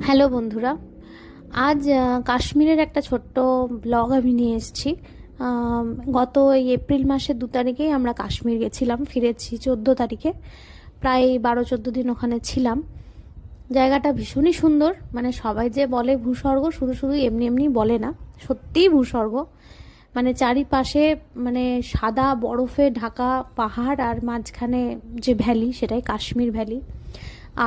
Hello বন্ধুরা, আজ কাশ্মীরের একটা ছোট্ট ব্লগ আমি নিয়ে এসেছি। গত এই এপ্রিল মাসের 2 তারিখেই আমরা কাশ্মীর গেছিলাম, ফিরেছি 14 তারিখে। প্রায় 12-14 দিন ওখানে ছিলাম। জায়গাটা ভীষণই সুন্দর, মানে সবাই যে বলে ভূস্বর্গ, শুধু শুধু এমনি এমনি বলে না, সত্যিই ভূস্বর্গ। মানে চারিপাশে মানে সাদা বরফে ঢাকা পাহাড়, আর মাঝখানে যে ভ্যালি, সেটাই কাশ্মীর ভ্যালি।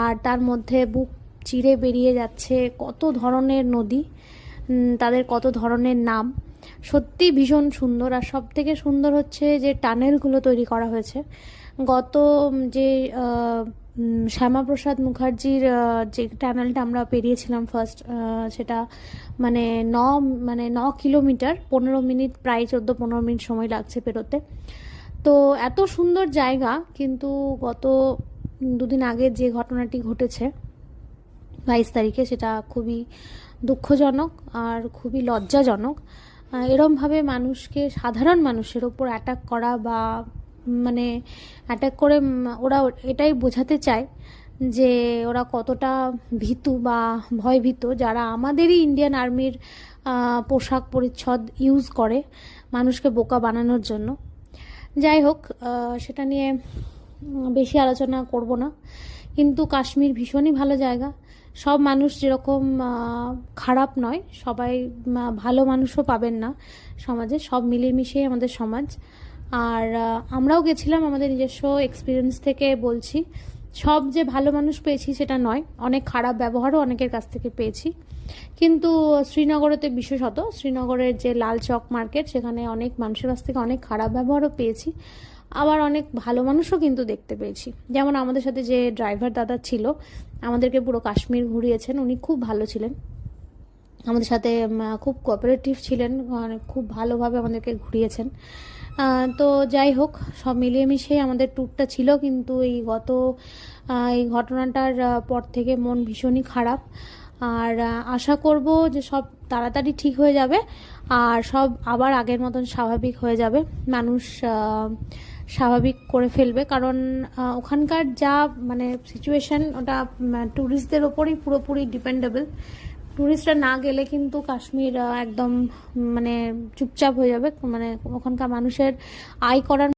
আর তার মধ্যে বুক চিরে বেরিয়ে যাচ্ছে কত ধরনের নদী, তাদের কত ধরনের নাম। সত্যি ভীষণ সুন্দর। আর সব থেকে সুন্দর হচ্ছে যে টানেলগুলো তৈরি করা হয়েছে। গত যে শ্যামাপ্রসাদ মুখার্জির যে টানেলটা আমরা পেরিয়েছিলাম ফার্স্ট, সেটা মানে ন মানে 9 কিলোমিটার, 15 মিনিট, প্রায় 14-15 মিনিট সময় লাগছে পেরোতে। তো এত সুন্দর জায়গা, কিন্তু গত 2 দিন আগে যে ঘটনাটি ঘটেছে 22 তারিখে, সেটা খুবই দুঃখজনক আর খুবই লজ্জাজনক। এরমভাবে মানুষকে, সাধারণ মানুষের ওপর অ্যাটাক করা, বা মানে অ্যাটাক করে ওরা এটাই বোঝাতে চায় যে ওরা কতটা ভীতু বা ভয়ভীত, যারা আমাদেরই ইন্ডিয়ান আর্মির পোশাক পরিচ্ছদ ইউজ করে মানুষকে বোকা বানানোর জন্য। যাই হোক, সেটা নিয়ে বেশি আলোচনা করব না। কিন্তু কাশ্মীর ভীষণই ভালো জায়গা। সব মানুষ যেরকম খারাপ নয়, সবাই ভালো মানুষও পাবেন না সমাজে, সব মিলেমিশেই আমাদের সমাজ। আর আমরাও গেছিলাম, আমাদের নিজস্ব এক্সপিরিয়েন্স থেকে বলছি, সব যে ভালো মানুষ পেয়েছি সেটা নয়, অনেক খারাপ ব্যবহারও অনেকের কাছ থেকে পেয়েছি। কিন্তু শ্রীনগরেতে বিশেষত, শ্রীনগরের যে লাল চক মার্কেট, সেখানে অনেক মানুষের কাছ থেকে অনেক খারাপ ব্যবহারও পেয়েছি, আবার অনেক ভালো মানুষও কিন্তু দেখতে পেয়েছি। যেমন আমাদের সাথে যে ড্রাইভার দাদা ছিল, আমাদেরকে পুরো কাশ্মীর ঘুরিয়েছেন, উনি খুব ভালো ছিলেন, আমাদের সাথে খুব কোঅপারেটিভ ছিলেন, খুব ভালোভাবে আমাদেরকে ঘুরিয়েছেন। তো যাই হোক, সব মিলিয়ে মিশিয়ে আমাদের ট্যুরটা ছিল। কিন্তু এই ঘটনাটার পর থেকে মন ভীষণই খারাপ। আর আশা করব যে সব তাড়াতাড়ি ঠিক হয়ে যাবে, আর সব আবার আগের মতন স্বাভাবিক হয়ে যাবে। মানুষ স্বাভাবিক করে ফেলবে, কারণ ওখানকার যা মানে সিচুয়েশন, ওটা ট্যুরিস্টদের ওপরই পুরোপুরি ডিপেন্ডেবল। ট্যুরিস্টরা না গেলে কিন্তু কাশ্মীর একদম মানে চুপচাপ হয়ে যাবে। মানে ওখানকার মানুষের আয় করার